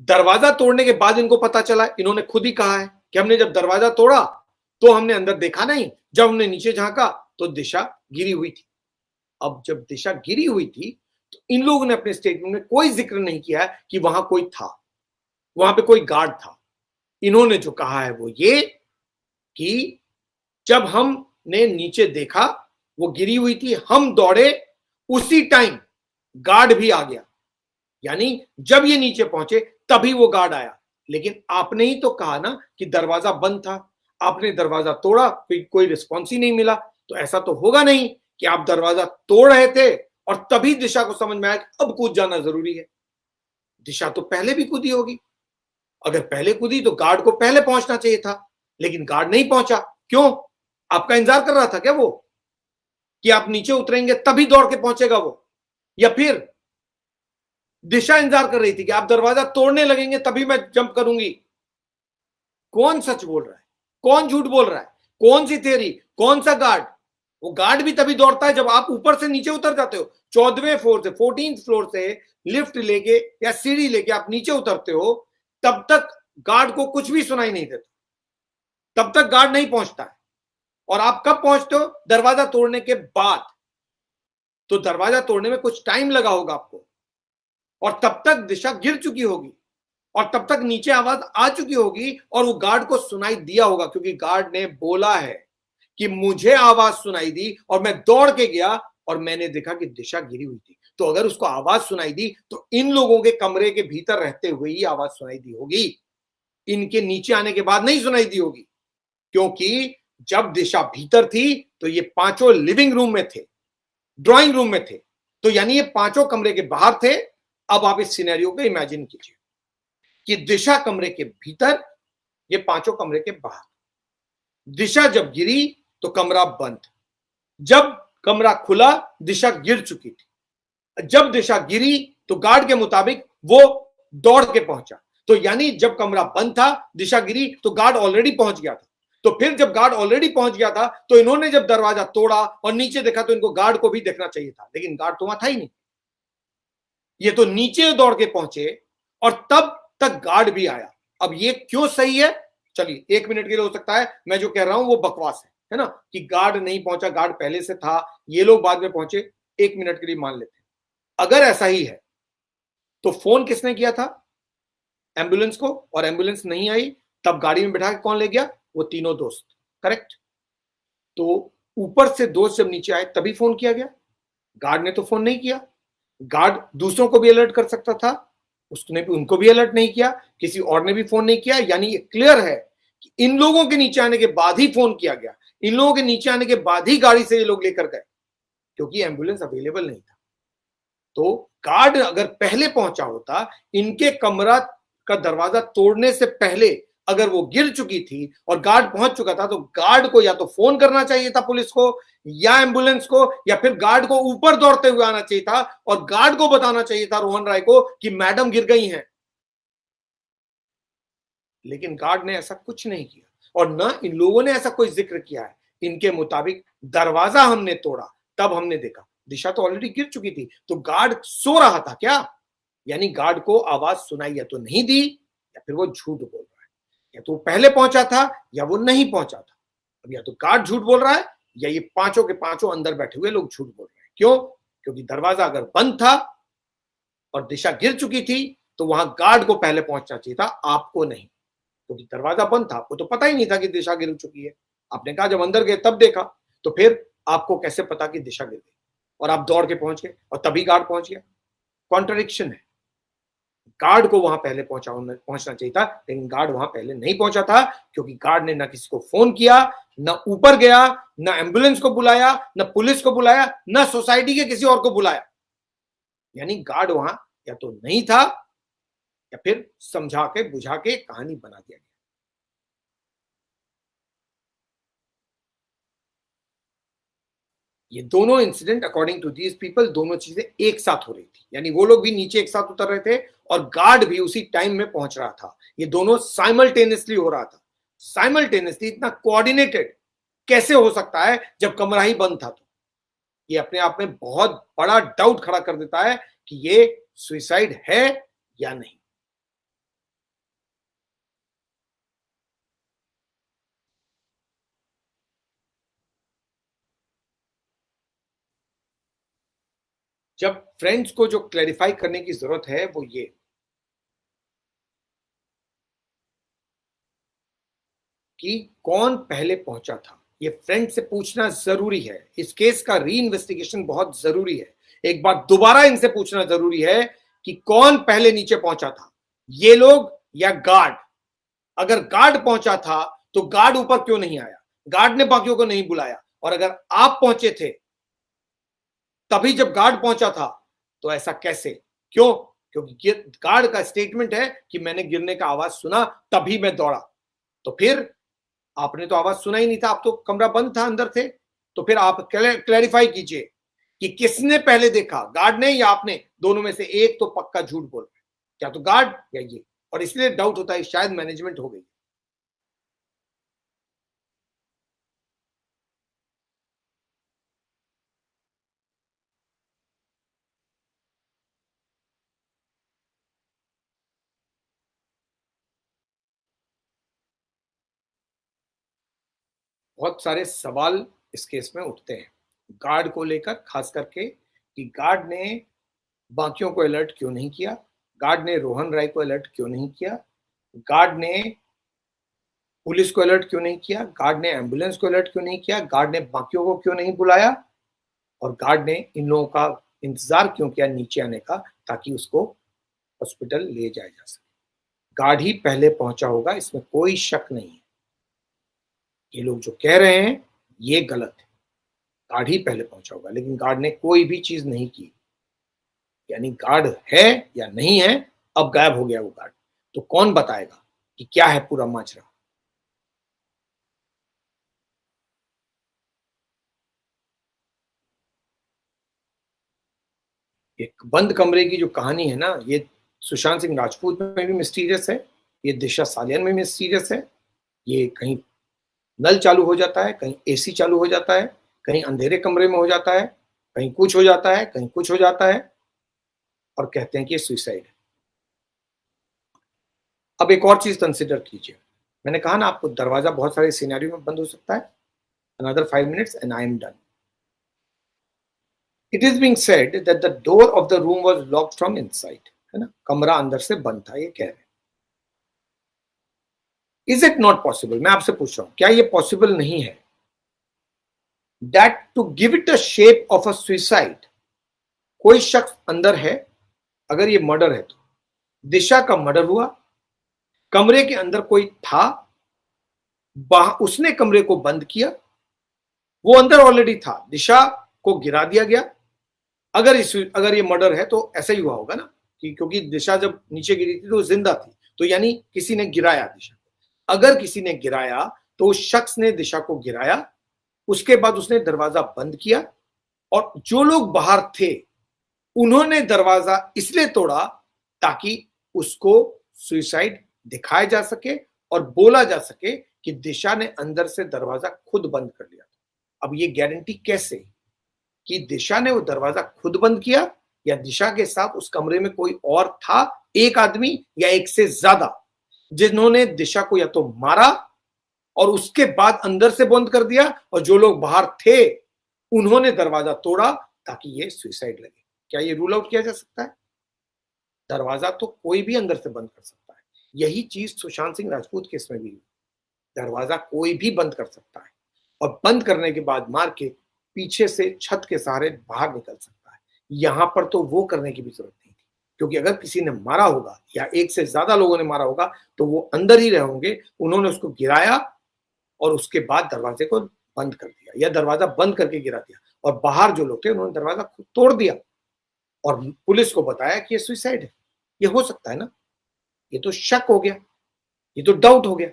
दरवाजा तोड़ने के बाद इनको पता चला, इन्होंने खुद ही कहा है कि हमने जब दरवाजा तोड़ा तो हमने अंदर देखा नहीं, जब हमने नीचे झांका तो दिशा गिरी हुई थी। अब जब दिशा गिरी हुई थी तो इन लोगों ने अपने स्टेटमेंट में कोई जिक्र नहीं किया कि वहां कोई था, वहां पे कोई गार्ड था। इन्होंने जो कहा है वो ये कि जब हमने नीचे देखा वो गिरी हुई थी, हम दौड़े, उसी टाइम गार्ड भी आ गया। यानी जब ये नीचे पहुंचे तभी वो गार्ड आया। लेकिन आपने ही तो कहा ना कि दरवाजा बंद था, आपने दरवाजा तोड़ा, कोई रिस्पॉन्स ही नहीं मिला। तो ऐसा तो होगा नहीं कि आप दरवाजा तोड़ रहे थे और तभी दिशा को समझ में आया कि अब कूद जाना जरूरी है। दिशा तो पहले भी कूदी होगी। अगर पहले कूदी तो गार्ड को पहले पहुंचना चाहिए था, लेकिन गार्ड नहीं पहुंचा। क्यों? आपका इंतजार कर रहा था क्या वो कि आप नीचे उतरेंगे तभी दौड़ के पहुंचेगा वो? या फिर दिशा इंतजार कर रही थी कि आप दरवाजा तोड़ने लगेंगे तभी मैं जंप करूंगी? कौन सच बोल रहा है? कौन झूठ बोल रहा है? कौन सी थियरी? कौन सा गार्ड? वो गार्ड भी तभी दौड़ता है जब आप ऊपर से नीचे उतर जाते हो। 14वें फ्लोर से, 14th फ्लोर से लिफ्ट लेके या सीढ़ी लेके आप नीचे उतरते हो, तब तक गार्ड को कुछ भी सुनाई नहीं देता, तब तक गार्ड नहीं पहुंचता है। और आप कब पहुंचते हो? दरवाजा तोड़ने के बाद। तो दरवाजा तोड़ने में कुछ टाइम लगा होगा आपको, और तब तक दिशा गिर चुकी होगी, और तब तक नीचे आवाज आ चुकी होगी, और वो गार्ड को सुनाई दिया होगा, क्योंकि गार्ड ने बोला है कि मुझे आवाज सुनाई दी और मैं दौड़ के गया और मैंने देखा कि दिशा गिरी हुई थी। तो अगर उसको आवाज सुनाई दी तो इन लोगों के कमरे के भीतर रहते हुए ही आवाज सुनाई दी होगी, इनके नीचे आने के बाद नहीं सुनाई दी होगी। क्योंकि जब दिशा भीतर थी तो ये पांचों लिविंग रूम में थे, ड्राइंग रूम में थे, तो यानी ये पांचों कमरे के बाहर थे। अब आप इस सिनेरियो को इमेजिन कीजिए कि दिशा कमरे के भीतर, ये पांचों कमरे के बाहर। दिशा जब गिरी तो कमरा बंद, जब कमरा खुला दिशा गिर चुकी थी। जब दिशा गिरी तो गार्ड के मुताबिक वो दौड़ के पहुंचा, तो यानी जब कमरा बंद था, दिशा गिरी तो गार्ड ऑलरेडी पहुंच गया था। तो फिर जब गार्ड ऑलरेडी पहुंच गया था तो इन्होंने जब दरवाजा तोड़ा और नीचे देखा तो इनको गार्ड को भी देखना चाहिए था, लेकिन गार्ड तो वहां था ही नहीं। ये तो नीचे दौड़ के पहुंचे और तब तक गार्ड भी आया। अब ये क्यों सही है? चलिए 1 मिनट के लिए हो सकता है मैं जो कह रहा हूं वो बकवास है ना, कि गार्ड नहीं पहुंचा, गार्ड पहले से था, ये लोग बाद में पहुंचे। 1 मिनट के लिए मान लेते हैं अगर ऐसा ही है तो फोन किसने किया था? एम्बुलेंस को, और एम्बुलेंस नहीं आई, तब गाड़ी में बैठा के कौन ले गया? वो तीनों दोस्त, करेक्ट। तो ऊपर से दोस्त जब नीचे आए तभी फोन किया गया, गार्ड ने तो फोन नहीं किया। गार्ड दूसरों को भी अलर्ट कर सकता था, उसने भी, उनको भी अलर्ट नहीं किया, किसी और ने भी फोन नहीं किया। यानी ये क्लियर है कि इन लोगों के नीचे आने के बाद ही फोन किया गया, इन लोगों के नीचे आने के बाद ही गाड़ी से ये लोग लेकर गए, क्योंकि एम्बुलेंस अवेलेबल नहीं था। तो गार्ड अगर पहले पहुंचा होता, इनके कमरा का दरवाजा तोड़ने से पहले अगर वो गिर चुकी थी और गार्ड पहुंच चुका था, तो गार्ड को या तो फोन करना चाहिए था पुलिस को या एम्बुलेंस को, या फिर गार्ड को ऊपर दौड़ते हुए आना चाहिए था और गार्ड को बताना चाहिए था रोहन राय को कि मैडम गिर गई हैं। लेकिन गार्ड ने ऐसा कुछ नहीं किया और ना इन लोगों ने ऐसा कोई जिक्र किया है। इनके मुताबिक दरवाजा हमने तोड़ा, तब हमने देखा दिशा तो ऑलरेडी गिर चुकी थी। तो गार्ड सो रहा था क्या? यानी गार्ड को आवाज सुनाई या तो नहीं दी, या फिर वो झूठ बोल रहा है, या तो पहले पहुंचा था या वो नहीं पहुंचा था। अब या तो गार्ड झूठ बोल रहा है या ये पांचों के पांचों अंदर बैठे हुए लोग झूठ बोल रहे हैं। क्यों? क्योंकि दरवाजा अगर बंद था और दिशा गिर चुकी थी तो वहां गार्ड को पहले पहुंचना चाहिए था, आपको नहीं, क्योंकि दरवाजा बंद था, आपको तो पता ही नहीं था कि दिशा गिर चुकी है। आपने कहा जब अंदर गए तब देखा, तो फिर आपको कैसे पता कि दिशा गिर गई और आप दौड़ के पहुंच गए और तभी गार्ड पहुंच गया? कॉन्ट्रडिक्शन है। गार्ड को वहां पहले पहुंचना चाहिए था, लेकिन गार्ड वहां पहले नहीं पहुंचा था, क्योंकि गार्ड ने ना किसी को फोन किया, ना ऊपर गया, ना एम्बुलेंस को बुलाया, ना पुलिस को बुलाया, ना सोसाइटी के किसी और को बुलाया। यानी गार्ड वहां या तो नहीं था या फिर समझा के बुझा के कहानी बना दिया गया। ये दोनों incident according to these people, दोनों चीजें एक साथ हो रही थी। यानी वो लोग भी नीचे एक साथ उतर रहे थे और गार्ड भी उसी टाइम में पहुंच रहा था। ये दोनों साइमल्टेनियसली हो रहा था। साइमल्टेनियसली इतना कोऑर्डिनेटेड कैसे हो सकता है जब कमरा ही बंद था? तो ये अपने आप में बहुत बड़ा डाउट खड़ा कर देता है कि ये सुसाइड है या नहीं। जब फ्रेंड्स को जो क्लैरिफाई करने की जरूरत है वो ये कि कौन पहले पहुंचा था, ये फ्रेंड से पूछना जरूरी है। इस केस का री इन्वेस्टिगेशन बहुत जरूरी है। एक बार दोबारा इनसे पूछना जरूरी है कि कौन पहले नीचे पहुंचा था, ये लोग या गार्ड। अगर गार्ड पहुंचा था तो गार्ड ऊपर क्यों नहीं आया? गार्ड ने बाकियों को नहीं बुलाया। और अगर आप पहुंचे थे तभी जब गार्ड पहुंचा था तो ऐसा कैसे? क्यों? क्योंकि गार्ड का स्टेटमेंट है कि मैंने गिरने का आवाज सुना तभी मैं दौड़ा। तो फिर आपने तो आवाज सुना ही नहीं था, आप तो कमरा बंद था, अंदर थे। तो फिर आप क्लैरिफाई कीजिए कि किसने पहले देखा, गार्ड ने या आपने? दोनों में से एक तो पक्का झूठ बोल रहा है, क्या तो गार्ड या ये। और इसलिए डाउट होता है शायद मैनेजमेंट हो गई। बहुत सारे सवाल इस केस में उठते हैं गार्ड को लेकर, खास करके कि गार्ड ने बाकियों को अलर्ट क्यों नहीं किया, गार्ड ने रोहन राय को अलर्ट क्यों नहीं किया, गार्ड ने पुलिस को अलर्ट क्यों नहीं किया, गार्ड ने एम्बुलेंस को अलर्ट क्यों नहीं किया, गार्ड ने बाकियों को क्यों नहीं बुलाया, और गार्ड ने इन लोगों का इंतजार क्यों किया नीचे आने का, ताकि उसको हॉस्पिटल ले जाया जा सके। गार्ड ही पहले पहुंचा होगा, इसमें कोई शक नहीं है। ये लोग जो कह रहे हैं ये गलत है, गार्ड ही पहले पहुंचा होगा, लेकिन गार्ड ने कोई भी चीज नहीं की। यानी गार्ड है या नहीं है, अब गायब हो गया वो गार्ड, तो कौन बताएगा कि क्या है पूरा माजरा। एक बंद कमरे की जो कहानी है ना, ये सुशांत सिंह राजपूत में भी मिस्टीरियस है, ये दिशा सालियान में मिस्टीरियस है। ये कहीं नल चालू हो जाता है, कहीं एसी चालू हो जाता है, कहीं अंधेरे कमरे में हो जाता है, कहीं कुछ हो जाता है, कहीं कुछ हो जाता है, और कहते हैं कि ये सुसाइड है। अब एक और चीज कंसिडर कीजिए, मैंने कहा ना आपको दरवाजा बहुत सारे सिनेरियो में बंद हो सकता है। Another 5 minutes and I am done. It is being said that the door of the room was locked from inside, है ना, कमरा अंदर से बंद था, ये कह रहे हैं। इज इट नॉट पॉसिबल, मैं आपसे पूछ रहा हूं, क्या ये पॉसिबल नहीं है that to give it a shape of a suicide, कोई शख्स अंदर है, अगर ये मर्डर है तो दिशा का मर्डर हुआ, कमरे के अंदर कोई था, उसने कमरे को बंद किया, वो अंदर ऑलरेडी था, दिशा को गिरा दिया गया। अगर ये मर्डर है तो ऐसा ही हुआ होगा ना, कि क्योंकि दिशा जब नीचे गिरी थी तो जिंदा थी, तो यानी किसी ने गिराया दिशा को। अगर किसी ने गिराया तो उस शख्स ने दिशा को गिराया, उसके बाद उसने दरवाजा बंद किया, और जो लोग बाहर थे उन्होंने दरवाजा इसलिए तोड़ा ताकि उसको सुसाइड दिखाया जा सके और बोला जा सके कि दिशा ने अंदर से दरवाजा खुद बंद कर लिया। अब ये गारंटी कैसे कि दिशा ने वो दरवाजा खुद बंद किया, या दिशा के साथ उस कमरे में कोई और था, एक आदमी या एक से ज्यादा, जिन्होंने दिशा को या तो मारा और उसके बाद अंदर से बंद कर दिया, और जो लोग बाहर थे उन्होंने दरवाजा तोड़ा ताकि ये सुसाइड लगे। क्या ये रूल आउट किया जा सकता है? दरवाजा तो कोई भी अंदर से बंद कर सकता है। यही चीज सुशांत सिंह राजपूत केस में भी, दरवाजा कोई भी बंद कर सकता है, और बंद करने के बाद मार के पीछे से छत के सहारे बाहर निकल सकता है। यहां पर तो वो करने की भी जरूरत नहीं थी, क्योंकि अगर किसी ने मारा होगा या एक से ज्यादा लोगों ने मारा होगा तो वो अंदर ही रहे होंगे, उन्होंने उसको गिराया और उसके बाद दरवाजे को बंद कर दिया, या दरवाजा बंद करके गिरा दिया, और बाहर जो लोग थे उन्होंने दरवाजा खुद तोड़ दिया और पुलिस को बताया कि ये सुसाइड है। ये हो सकता है ना, ये तो शक हो गया, ये तो डाउट हो गया,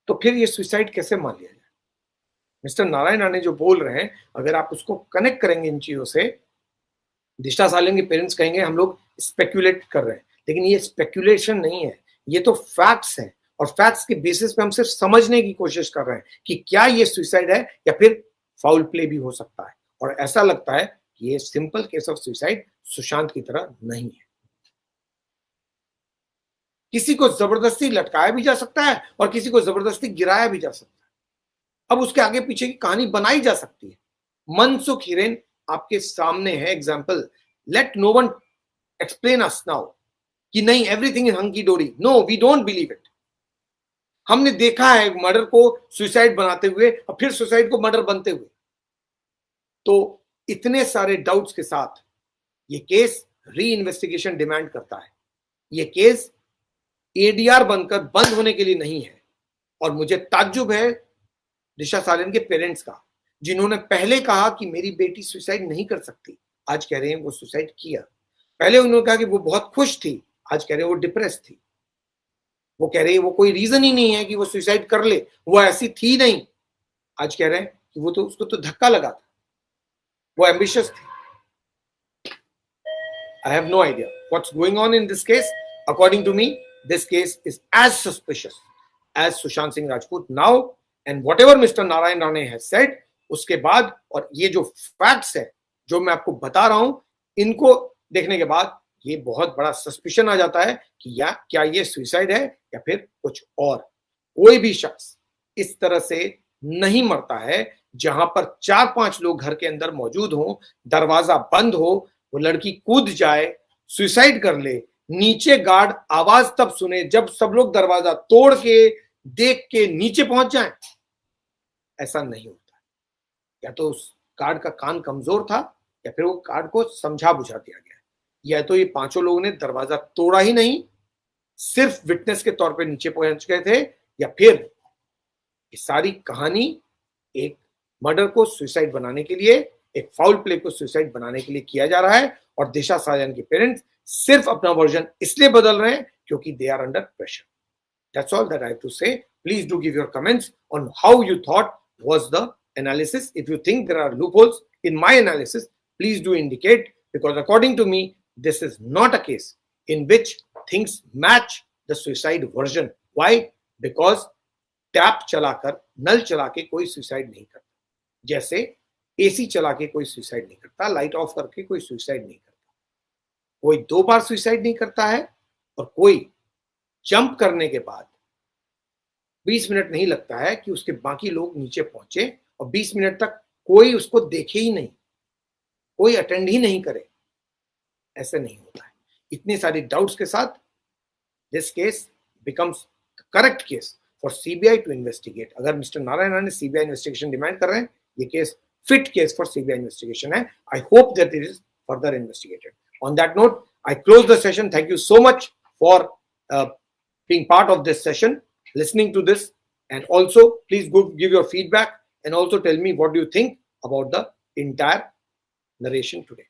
तो फिर ये सुसाइड कैसे मान लिया जाए? मिस्टर नारायण राणे जो बोल रहे हैं, अगर आप उसको कनेक्ट करेंगे इन चीजों से, दिशा सालियान के पेरेंट्स कहेंगे हम लोग स्पेक्यूलेट कर रहे हैं, लेकिन ये स्पेक्यूलेशन नहीं है, ये तो फैक्ट्स है, और फैक्ट्स के बेसिस पे हम सिर्फ समझने की कोशिश कर रहे हैं कि क्या ये सुसाइड है या फिर फाउल प्ले भी हो सकता है। और ऐसा लगता है कि ये simple case of suicide Sushant की तरह नहीं है। किसी को जबरदस्ती लटकाया भी जा सकता है और किसी को जबरदस्ती गिराया भी जा सकता है। अब उसके आगे पीछे की कहानी बनाई जा सकती है। मनसुख हिरेन आपके सामने है example. Let no one explain us now कि नहीं everything is hunky dory. No, we don't believe it. हमने देखा है मर्डर को सुसाइड बनाते हुए और फिर सुसाइड को मर्डर बनते हुए। तो इतने सारे डाउट्स के साथ ये केस री इन्वेस्टिगेशन डिमांड करता है। ये केस एडीआर बनकर बंद होने के लिए नहीं है। और मुझे ताज्जुब है दिशा सालियान के पेरेंट्स का, जिन्होंने पहले कहा कि मेरी बेटी सुसाइड नहीं कर सकती, आज कह रहे हैं वो सुसाइड किया। पहले उन्होंने कहा कि वो बहुत खुश थी, आज कह रहे हैं वो डिप्रेस थी। वो कह रहे हैं वो कोई रीजन ही नहीं है कि वो सुसाइड कर ले, वो ऐसी थी नहीं, आज कह रहे हैं कि वो तो उसको तो धक्का लगा था, वो एम्बिशियस थी। I have no idea what's going on in this case. According to me, this case is as suspicious as Sushant Singh Rajput now, and whatever Mr. Narayan Rane has said, उसके बाद और ये जो facts है जो मैं आपको बता रहा हूं, इनको देखने के बाद ये बहुत बड़ा सस्पिशन आ जाता है कि क्या ये सुसाइड है या फिर कुछ और। कोई भी शख्स इस तरह से नहीं मरता है जहां पर 4-5 लोग घर के अंदर मौजूद हों, दरवाजा बंद हो, वो लड़की कूद जाए, सुसाइड कर ले, नीचे गार्ड आवाज तब सुने जब सब लोग दरवाजा तोड़ के देख के नीचे पहुंच जाएं। ऐसा नहीं होता। या तो उस गार्ड का कान कमजोर था या फिर वो गार्ड को समझा बुझा दिया गया, या तो ये 5 लोगों ने दरवाजा तोड़ा ही नहीं, सिर्फ विटनेस के तौर पे नीचे पहुंच गए थे, या फिर ये सारी कहानी एक मर्डर को सुसाइड बनाने के लिए, एक फाउल प्ले को सुसाइड बनाने के लिए किया जा रहा है। और दिशा साजन के पेरेंट्स सिर्फ अपना वर्जन इसलिए बदल रहे हैं क्योंकि they are under pressure. That's all that I have to say. Please do give your comments on how you thought was the analysis. If you think there are loopholes in my analysis, please do indicate, because according to me, this is not a case in which things match the suicide version. Why? Because tap चलाकर, नल चला के कोई suicide नहीं करता, जैसे AC चला के कोई सुसाइड नहीं करता, लाइट ऑफ करके कोई सुसाइड नहीं करता, कोई 2 बार सुसाइड नहीं करता है, और कोई जंप करने के बाद 20 मिनट नहीं लगता है कि उसके बाकी लोग नीचे पहुंचे और 20 मिनट तक कोई उसको देखे ही नहीं, कोई अटेंड ही नहीं करे। ऐसे नहीं होता है। इतनी सारी डाउट्स के साथ this case becomes correct case for CBI to investigate. अगर mister Narayan Rane CBI investigation demand कर रहे हैं, ये case fit case for CBI investigation है। I hope that it is further investigated. On that note, I close the session. Thank you so much for being part of this session, listening to this, and also please give your feedback and also tell me what do you think about the entire narration today.